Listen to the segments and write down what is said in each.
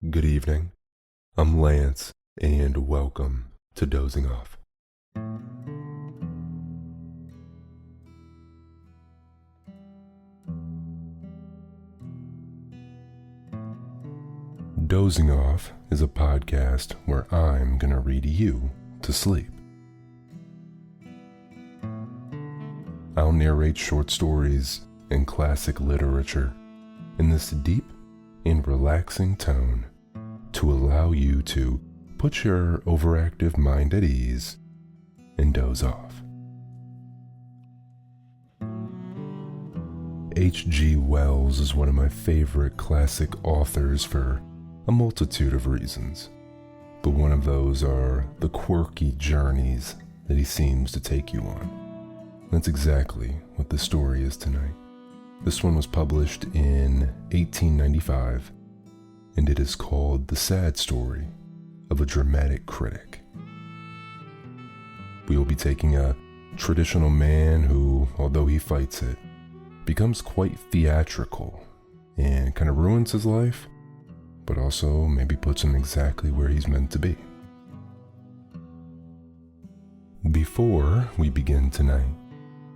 Good evening. I'm Lance, and welcome to Dozing Off. Dozing Off is a podcast where I'm going to read you to sleep. I'll narrate short stories and classic literature in this deep and relaxing tone to allow you to put your overactive mind at ease and doze off. H.G. Wells is one of my favorite classic authors for a multitude of reasons, but one of those are the quirky journeys that he seems to take you on. That's exactly what the story is tonight. This one was published in 1895, and it is called The Sad Story of a Dramatic Critic. We will be taking a traditional man who, although he fights it, becomes quite theatrical and kind of ruins his life, but also maybe puts him exactly where he's meant to be. Before we begin tonight,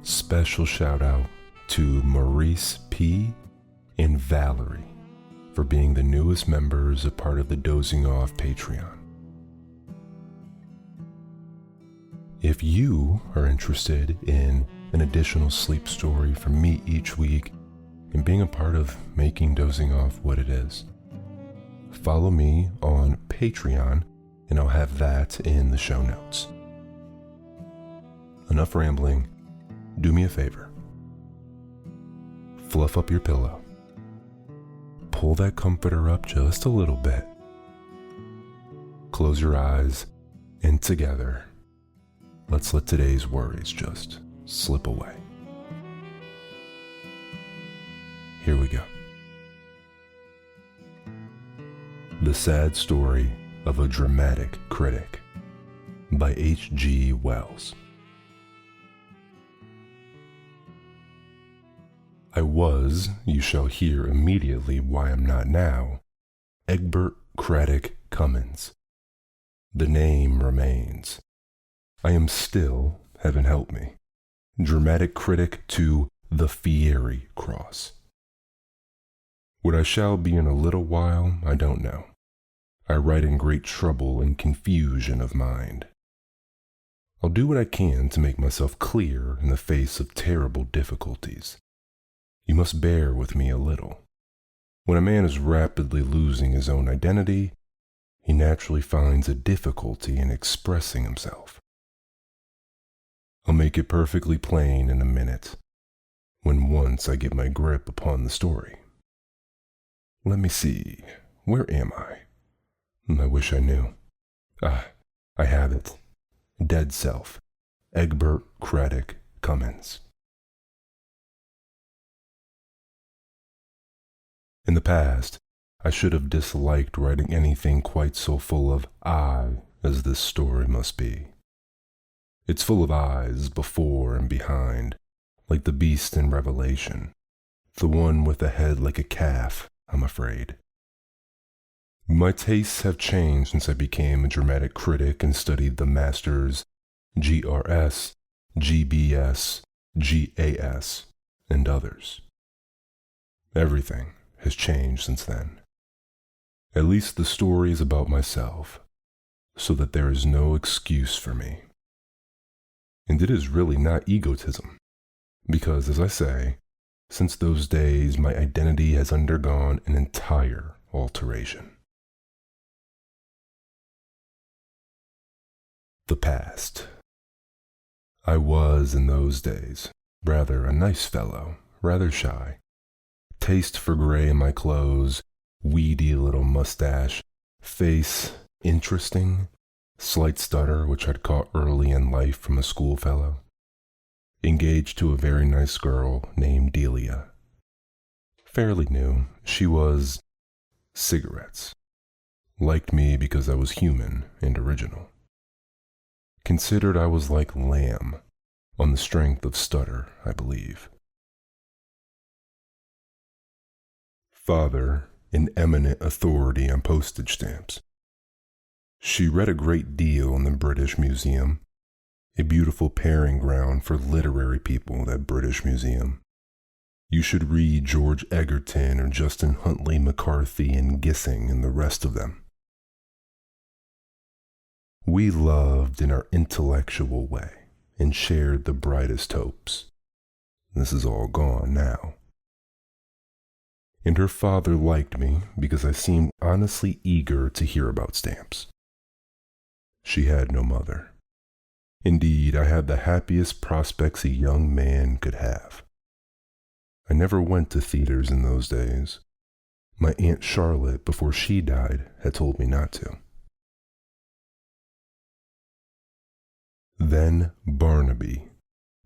special shout out to Maurice P. and Valerie for being the newest members of part of the Dozing Off Patreon. If you are interested in an additional sleep story from me each week and being a part of making Dozing Off what it is, follow me on Patreon and I'll have that in the show notes. Enough rambling. Do me a favor. Fluff up your pillow. Pull that comforter up just a little bit. Close your eyes, and together, let's let today's worries just slip away. Here we go. The Sad Story of a Dramatic Critic by H.G. Wells. I was, you shall hear immediately why I'm not now, Egbert Critic Cummins. The name remains. I am still, heaven help me, dramatic critic to the Fiery Cross. What I shall be in a little while, I don't know. I write in great trouble and confusion of mind. I'll do what I can to make myself clear in the face of terrible difficulties. You must bear with me a little. When a man is rapidly losing his own identity, he naturally finds a difficulty in expressing himself. I'll make it perfectly plain in a minute, when once I get my grip upon the story. Let me see, where am I? I wish I knew. I have it. Dead self, Egbert Critic Cummins. In the past, I should have disliked writing anything quite so full of I as this story must be. It's full of I's before and behind, like the beast in Revelation, the one with a head like a calf, I'm afraid. My tastes have changed since I became a dramatic critic and studied the masters GRS, GBS, GAS, and others. Everything has changed since then. At least the story is about myself, so that there is no excuse for me. And it is really not egotism, because, as I say, since those days my identity has undergone an entire alteration. The past. I was, in those days, rather a nice fellow, rather shy. Taste for gray in my clothes, weedy little mustache, face interesting, slight stutter which I'd caught early in life from a schoolfellow. Engaged to a very nice girl named Delia. Fairly new, she was cigarettes. Liked me because I was human and original. Considered I was like lamb, on the strength of stutter, I believe. Father an eminent authority on postage stamps. She read a great deal in the British Museum, a beautiful pairing ground for literary people, that British Museum. You should read George Egerton or Justin Huntley McCarthy and Gissing and the rest of them. We loved in our intellectual way and shared the brightest hopes. This is all gone now. And her father liked me because I seemed honestly eager to hear about stamps. She had no mother. Indeed, I had the happiest prospects a young man could have. I never went to theaters in those days. My Aunt Charlotte, before she died, had told me not to. Then Barnaby,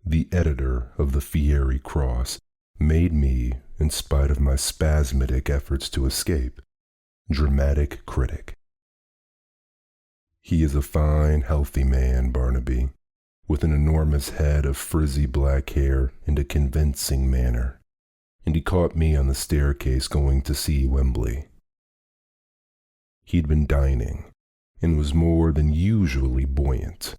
the editor of the Fiery Cross, made me, in spite of my spasmodic efforts to escape, dramatic critic. He is a fine, healthy man, Barnaby, with an enormous head of frizzy black hair and a convincing manner, and he caught me on the staircase going to see Wembley. He'd been dining, and was more than usually buoyant.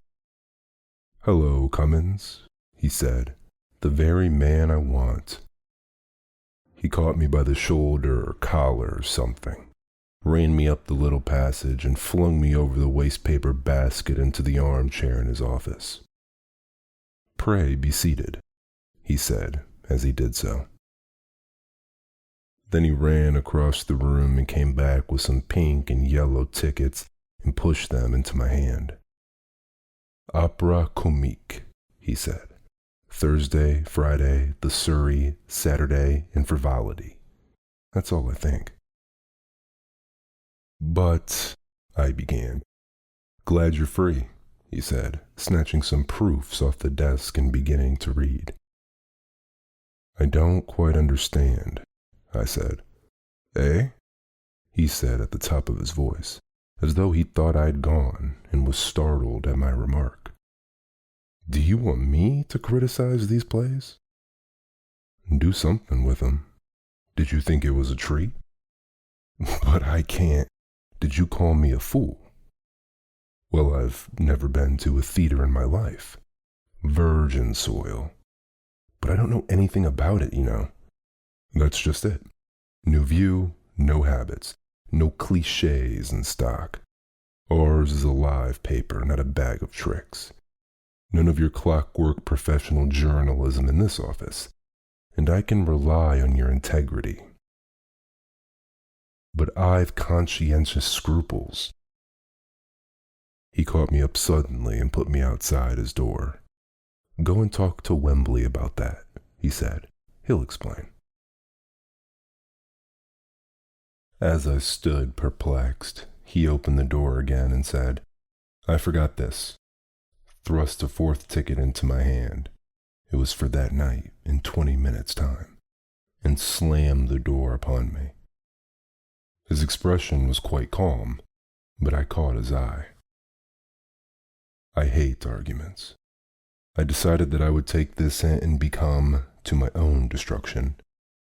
"Hello, Cummins," he said, "the very man I want." He caught me by the shoulder or collar or something, ran me up the little passage, and flung me over the wastepaper basket into the armchair in his office. "Pray be seated," he said as he did so. Then he ran across the room and came back with some pink and yellow tickets and pushed them into my hand. "Opera comique," he said. "Thursday, Friday, the Surrey, Saturday, and Frivolity. That's all I think." "But," I began. "Glad you're free," he said, snatching some proofs off the desk and beginning to read. "I don't quite understand," I said. "Eh?" he said at the top of his voice, as though he thought I'd gone and was startled at my remark. "Do you want me to criticize these plays?" "Do something with them. Did you think it was a treat?" "But I can't. Did you call me a fool?" "Well, I've never been to a theater in my life. Virgin soil. But I don't know anything about it, you know. That's just it. New view, no habits, no cliches in stock. Ours is a live paper, not a bag of tricks. None of your clockwork professional journalism in this office, and I can rely on your integrity. But I've conscientious scruples." He caught me up suddenly and put me outside his door. "Go and talk to Wembley about that," he said. "He'll explain." As I stood perplexed, he opened the door again and said, "I forgot this," thrust a fourth ticket into my hand. It was for that night in 20 minutes' time, and slammed the door upon me. His expression was quite calm, but I caught his eye. I hate arguments. I decided that I would take this hint and become, to my own destruction,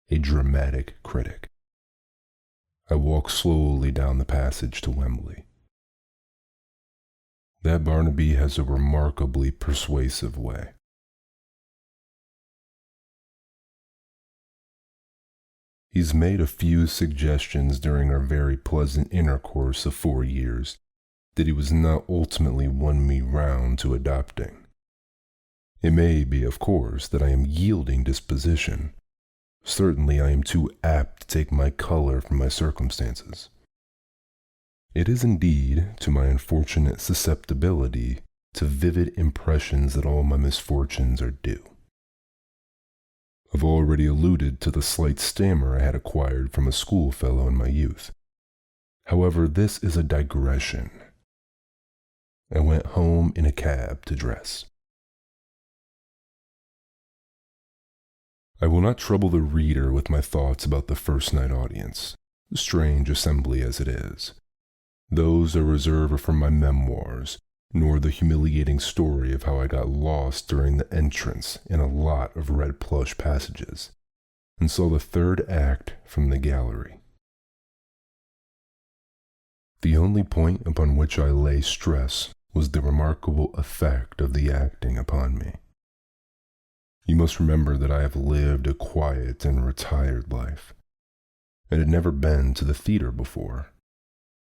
a dramatic critic. I walked slowly down the passage to Wembley. That Barnaby has a remarkably persuasive way. He's made a few suggestions during our very pleasant intercourse of 4 years that he was not ultimately won me round to adopting. It may be, of course, that I am yielding disposition. Certainly I am too apt to take my color from my circumstances. It is indeed to my unfortunate susceptibility to vivid impressions that all my misfortunes are due. I've already alluded to the slight stammer I had acquired from a schoolfellow in my youth. However, this is a digression. I went home in a cab to dress. I will not trouble the reader with my thoughts about the first night audience, strange assembly as it is. Those are reserved from my memoirs, nor the humiliating story of how I got lost during the entrance in a lot of red plush passages, and saw the third act from the gallery. The only point upon which I lay stress was the remarkable effect of the acting upon me. You must remember that I have lived a quiet and retired life, and had never been to the theater before,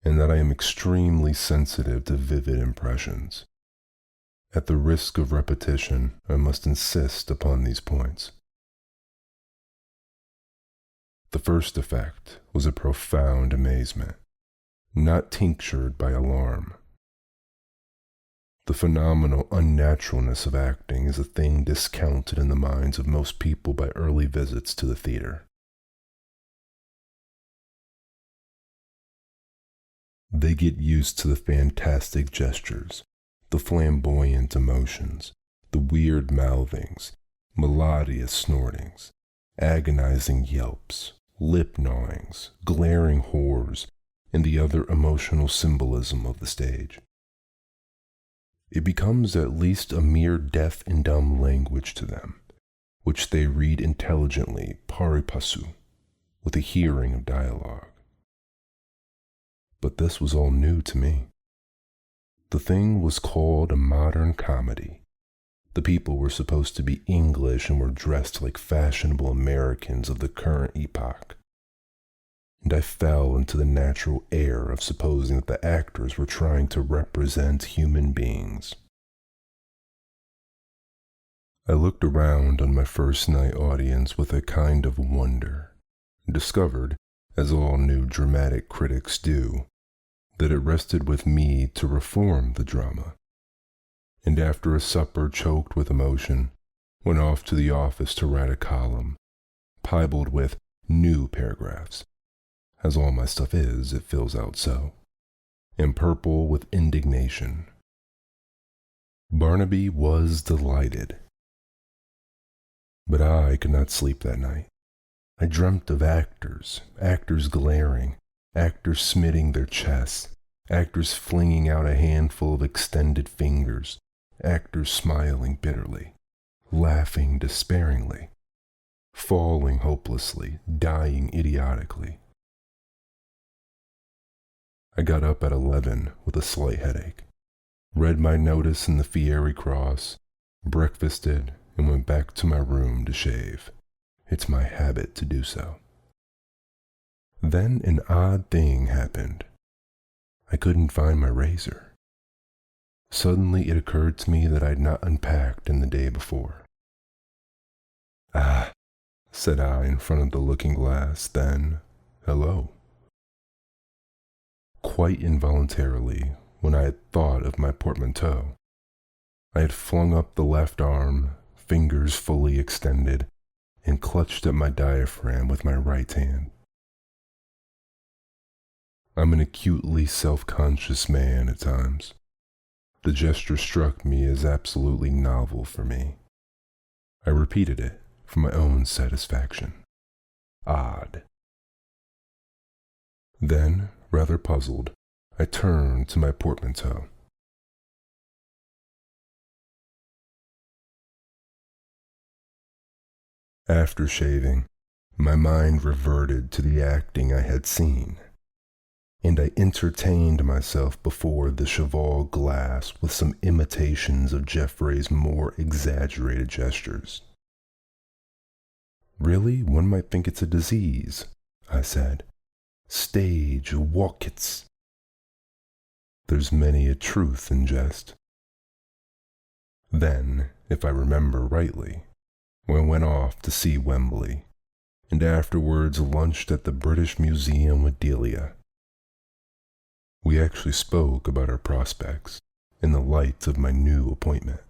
and that I am extremely sensitive to vivid impressions. At the risk of repetition, I must insist upon these points. The first effect was a profound amazement, not tinctured by alarm. The phenomenal unnaturalness of acting is a thing discounted in the minds of most people by early visits to the theater. They get used to the fantastic gestures, the flamboyant emotions, the weird mouthings, melodious snortings, agonizing yelps, lip gnawings, glaring horrors, and the other emotional symbolism of the stage. It becomes at least a mere deaf and dumb language to them, which they read intelligently pari passu, with a hearing of dialogue. But this was all new to me. The thing was called a modern comedy. The people were supposed to be English and were dressed like fashionable Americans of the current epoch. And I fell into the natural error of supposing that the actors were trying to represent human beings. I looked around on my first night audience with a kind of wonder, and discovered, as all new dramatic critics do, that it rested with me to reform the drama. And after a supper choked with emotion, went off to the office to write a column, piebald with new paragraphs. As all my stuff is, it fills out so, and purple with indignation. Barnaby was delighted. But I could not sleep that night. I dreamt of actors glaring, actors smiting their chests, actors flinging out a handful of extended fingers, actors smiling bitterly, laughing despairingly, falling hopelessly, dying idiotically. I got up at 11 with a slight headache, read my notice in the Fiery Cross, breakfasted, and went back to my room to shave. It's my habit to do so. Then an odd thing happened. I couldn't find my razor. Suddenly it occurred to me that I had not unpacked in the day before. "Ah," said I in front of the looking glass, then, "Hello." Quite involuntarily, when I had thought of my portmanteau, I had flung up the left arm, fingers fully extended, and clutched at my diaphragm with my right hand. I'm an acutely self-conscious man at times. The gesture struck me as absolutely novel for me. I repeated it for my own satisfaction. Odd. Then, rather puzzled, I turned to my portmanteau. After shaving, my mind reverted to the acting I had seen, and I entertained myself before the cheval glass with some imitations of Geoffrey's more exaggerated gestures. "Really, one might think it's a disease," I said. "Stage walkits." There's many a truth in jest. Then, if I remember rightly, I went off to see Wembley, and afterwards lunched at the British Museum with Delia. We actually spoke about our prospects in the light of my new appointment.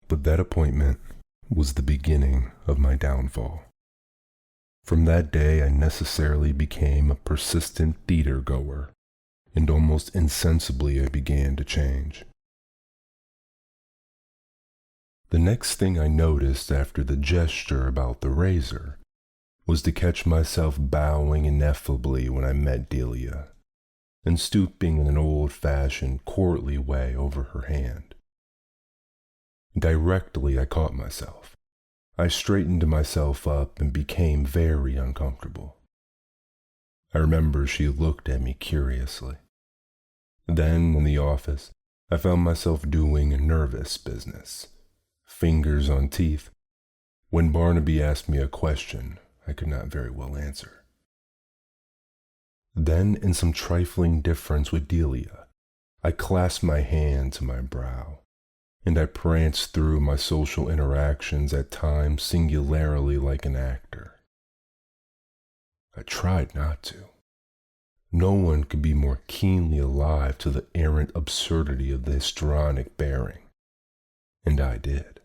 But that appointment was the beginning of my downfall. From that day I necessarily became a persistent theater goer, and almost insensibly I began to change. The next thing I noticed after the gesture about the razor was to catch myself bowing ineffably when I met Delia, and stooping in an old-fashioned, courtly way over her hand. Directly I caught myself, I straightened myself up and became very uncomfortable. I remember she looked at me curiously. Then, in the office, I found myself doing a nervous business, fingers on teeth, when Barnaby asked me a question I could not very well answer. Then, in some trifling difference with Delia, I clasped my hand to my brow, and I pranced through my social interactions at times singularly like an actor. I tried not to. No one could be more keenly alive to the errant absurdity of the histrionic bearing, and I did.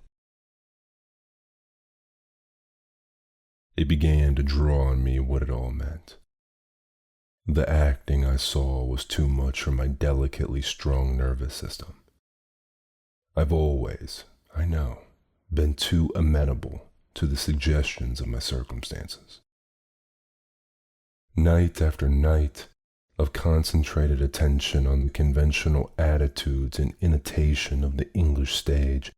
It began to draw on me what it all meant. The acting I saw was too much for my delicately strung nervous system. I've always, I know, been too amenable to the suggestions of my circumstances. Night after night of concentrated attention on the conventional attitudes and intonation of the English stage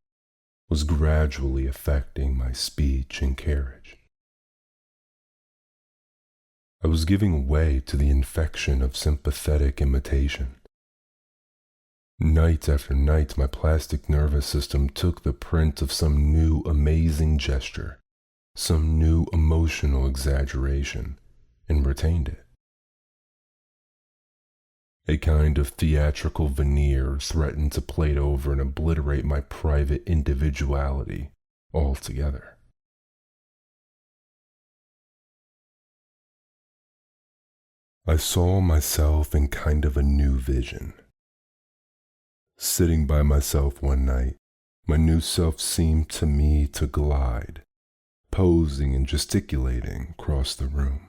was gradually affecting my speech and carriage. I was giving way to the infection of sympathetic imitation. Night after night, my plastic nervous system took the print of some new amazing gesture, some new emotional exaggeration, and retained it. A kind of theatrical veneer threatened to plate over and obliterate my private individuality altogether. I saw myself in kind of a new vision. Sitting by myself one night, my new self seemed to me to glide, posing and gesticulating across the room.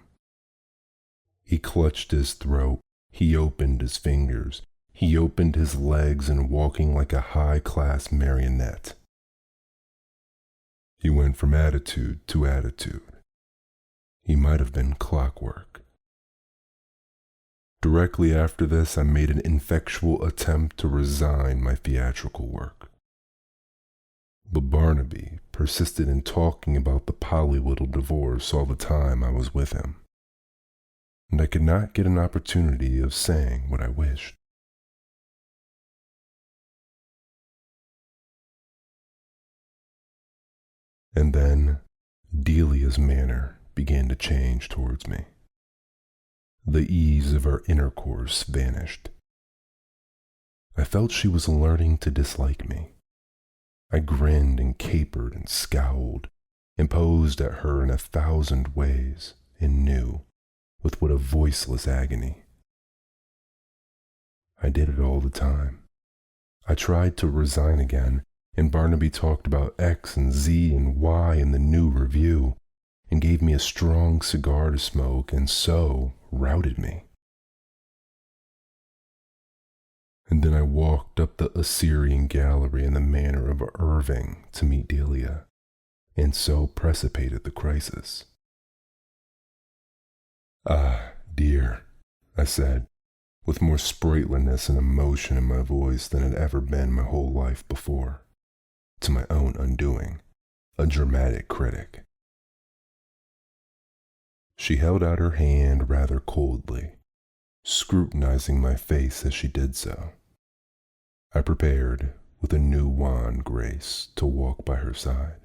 He clutched his throat, he opened his fingers, he opened his legs and walking like a high-class marionette. He went from attitude to attitude. He might have been clockwork. Directly after this, I made an ineffectual attempt to resign my theatrical work. But Barnaby persisted in talking about the polywiddle divorce all the time I was with him, and I could not get an opportunity of saying what I wished. And then Delia's manner began to change towards me. The ease of our intercourse vanished. I felt she was learning to dislike me. I grinned and capered and scowled, and posed at her in 1,000 ways, and knew, with what a voiceless agony. I did it all the time. I tried to resign again, and Barnaby talked about X and Z and Y in the new review, and gave me a strong cigar to smoke, and so routed me. And then I walked up the Assyrian gallery in the manner of Irving to meet Delia, and so precipitated the crisis. "Ah, dear," I said, with more sprightliness and emotion in my voice than had ever been my whole life before, to my own undoing, a dramatic critic. She held out her hand rather coldly, scrutinizing my face as she did so. I prepared, with a new wan grace, to walk by her side.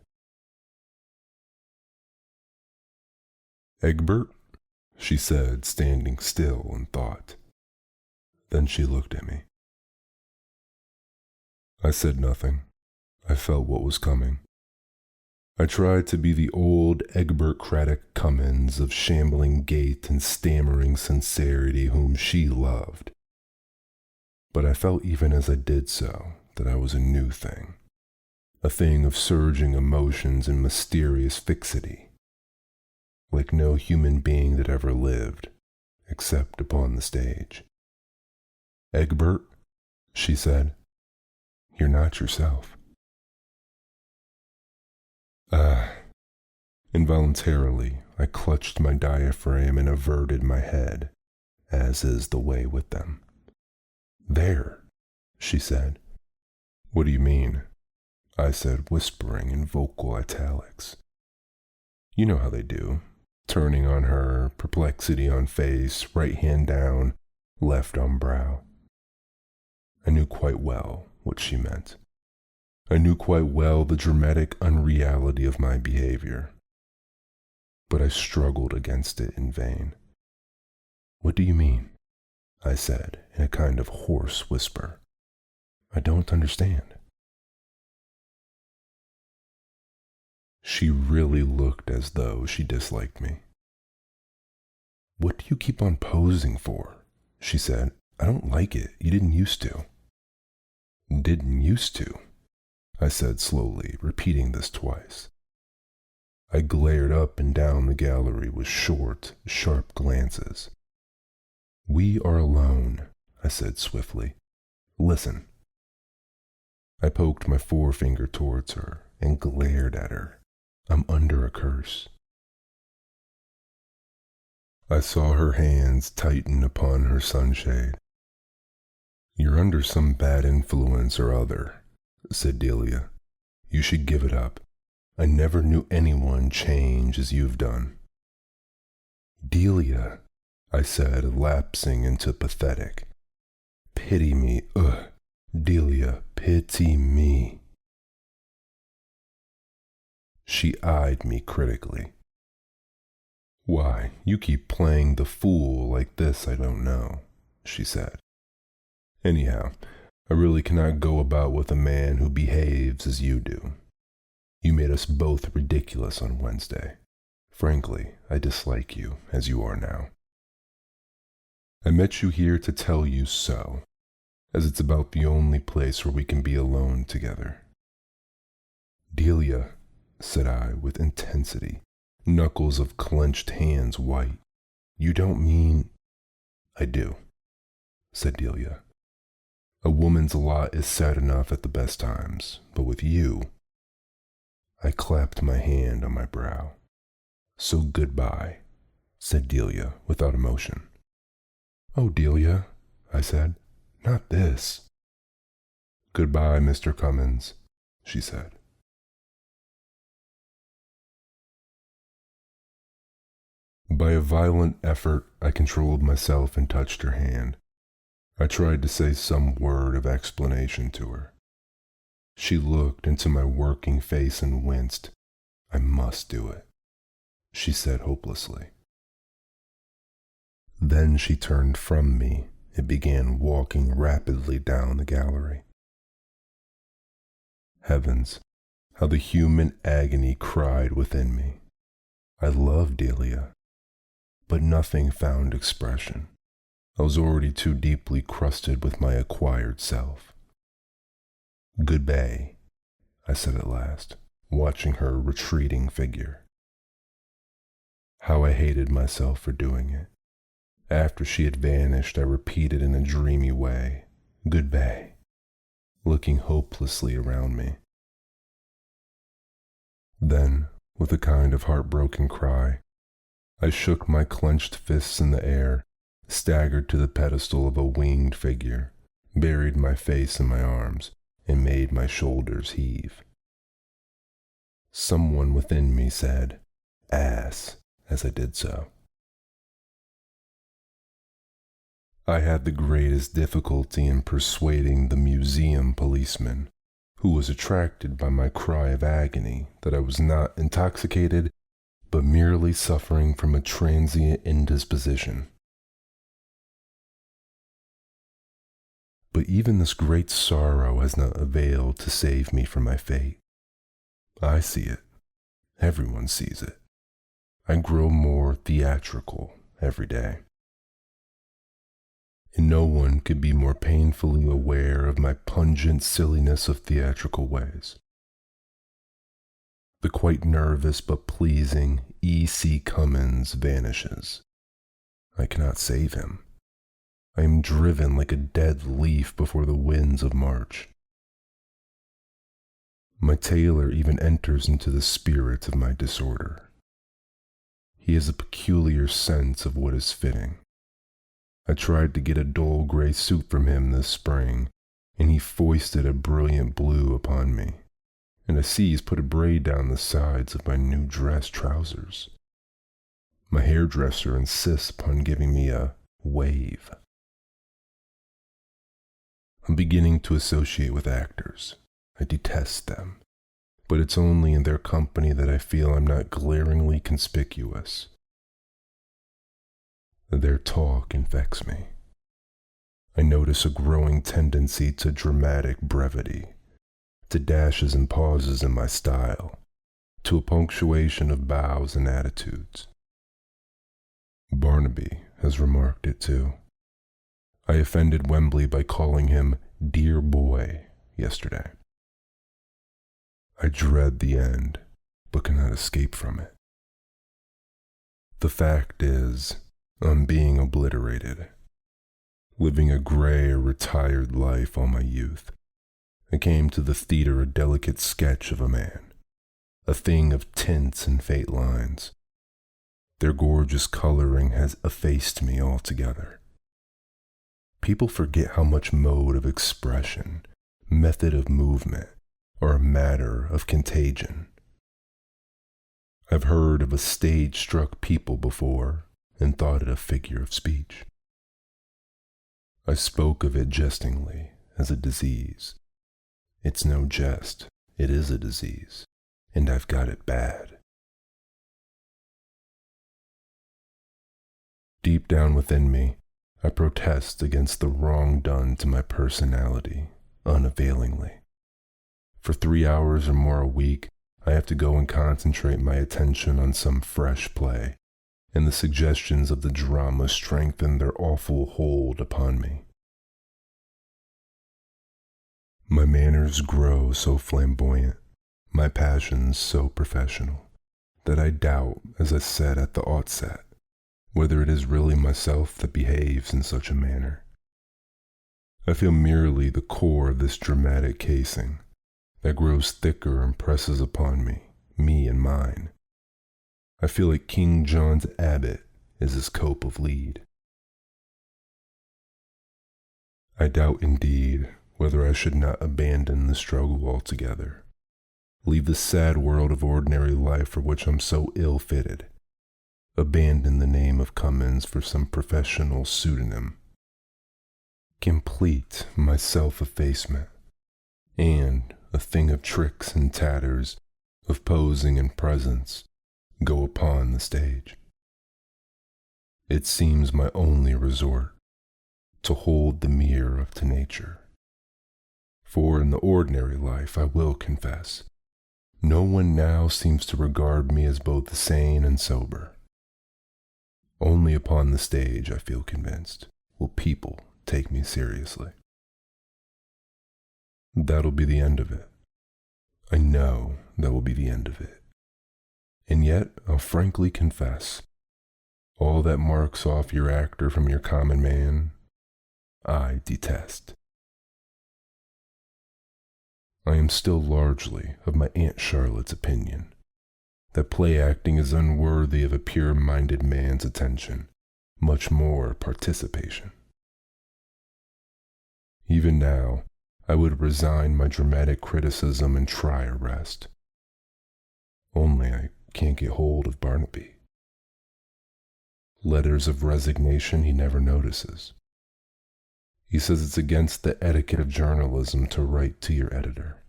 "Egbert," she said, standing still in thought. Then she looked at me. I said nothing. I felt what was coming. I tried to be the old Egbert Critic Cummins of shambling gait and stammering sincerity whom she loved. But I felt even as I did so that I was a new thing, a thing of surging emotions and mysterious fixity, like no human being that ever lived, except upon the stage. "Egbert," she said, "you're not yourself." Involuntarily, I clutched my diaphragm and averted my head, as is the way with them. "There," she said. "What do you mean?" I said, whispering in vocal italics. You know how they do, turning on her, perplexity on face, right hand down, left on brow. I knew quite well what she meant. I knew quite well the dramatic unreality of my behavior, but I struggled against it in vain. "What do you mean?" I said in a kind of hoarse whisper. "I don't understand." She really looked as though she disliked me. "What do you keep on posing for?" she said. "I don't like it. You didn't used to." "Didn't used to," I said slowly, repeating this twice. I glared up and down the gallery with short, sharp glances. "We are alone," I said swiftly. "Listen." I poked my forefinger towards her and glared at her. "I'm under a curse." I saw her hands tighten upon her sunshade. "You're under some bad influence or other," said Delia. "You should give it up. I never knew anyone change as you've done." "Delia," I said, lapsing into pathetic. "Pity me, Delia, pity me." She eyed me critically. "Why, you keep playing the fool like this, I don't know," she said. "Anyhow, I really cannot go about with a man who behaves as you do. You made us both ridiculous on Wednesday. Frankly, I dislike you as you are now. I met you here to tell you so, as it's about the only place where we can be alone together." "Delia," said I with intensity, knuckles of clenched hands white, "you don't mean—" "I do," said Delia. "A woman's lot is sad enough at the best times, but with you—" I clapped my hand on my brow. "So goodbye," said Delia without emotion. "Oh, Delia," I said, "not this." "Goodbye, Mr. Cummins," she said. By a violent effort, I controlled myself and touched her hand. I tried to say some word of explanation to her. She looked into my working face and winced. "I must do it," she said hopelessly. Then she turned from me and began walking rapidly down the gallery. Heavens, how the human agony cried within me. I loved Delia, but nothing found expression. I was already too deeply crusted with my acquired self. "Goodbye," I said at last, watching her retreating figure. How I hated myself for doing it. After she had vanished, I repeated in a dreamy way, "Goodbye," looking hopelessly around me. Then, with a kind of heartbroken cry, I shook my clenched fists in the air, staggered to the pedestal of a winged figure, buried my face in my arms, and made my shoulders heave. Someone within me said, "Ass," as I did so. I had the greatest difficulty in persuading the museum policeman, who was attracted by my cry of agony, that I was not intoxicated, but merely suffering from a transient indisposition. But even this great sorrow has not availed to save me from my fate. I see it. Everyone sees it. I grow more theatrical every day. And no one could be more painfully aware of my pungent silliness of theatrical ways. The quite nervous but pleasing E.C. Cummins vanishes. I cannot save him. I am driven like a dead leaf before the winds of March. My tailor even enters into the spirit of my disorder. He has a peculiar sense of what is fitting. I tried to get a dull gray suit from him this spring, and he foisted a brilliant blue upon me. and I see he's put a braid down the sides of my new dress trousers. My hairdresser insists upon giving me a wave. I'm beginning to associate with actors. I detest them, but it's only in their company that I feel I'm not glaringly conspicuous. Their talk infects me. I notice a growing tendency to dramatic brevity, to dashes and pauses in my style, to a punctuation of bows and attitudes. Barnaby has remarked it too. I offended Wembley by calling him dear boy yesterday. I dread the end, but cannot escape from it. The fact is, I'm being obliterated. Living a gray or retired life all my youth, I came to the theater a delicate sketch of a man, a thing of tints and faint lines. Their gorgeous coloring has effaced me altogether. People forget how much mode of expression, method of movement, are a matter of contagion. I've heard of a stage-struck people before and thought it a figure of speech. I spoke of it jestingly as a disease. It's no jest, it is a disease, and I've got it bad. Deep down within me, I protest against the wrong done to my personality, unavailingly. For 3 hours or more a week, I have to go and concentrate my attention on some fresh play, and the suggestions of the drama strengthen their awful hold upon me. My manners grow so flamboyant, my passions so professional, that I doubt, as I said at the outset, whether it is really myself that behaves in such a manner. I feel merely the core of this dramatic casing that grows thicker and presses upon me and mine. I feel like King John's abbot is his cope of lead. I doubt indeed whether I should not abandon the struggle altogether, leave the sad world of ordinary life for which I'm so ill-fitted, abandon the name of Cummins for some professional pseudonym, complete my self-effacement, and, a thing of tricks and tatters, of posing and presence, go upon the stage. It seems my only resort to hold the mirror up to nature. For in the ordinary life, I will confess, no one now seems to regard me as both sane and sober. Only upon the stage, I feel convinced, will people take me seriously. That'll be the end of it. I know that will be the end of it. And yet, I'll frankly confess, all that marks off your actor from your common man, I detest. I am still largely of my Aunt Charlotte's opinion, that play acting is unworthy of a pure-minded man's attention, much more participation. Even now, I would resign my dramatic criticism and try a rest. Only I can't get hold of Barnaby. Letters of resignation he never notices. He says it's against the etiquette of journalism to write to your editor.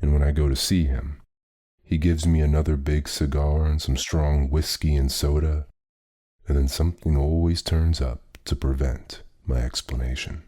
And when I go to see him, he gives me another big cigar and some strong whiskey and soda, and then something always turns up to prevent my explanation.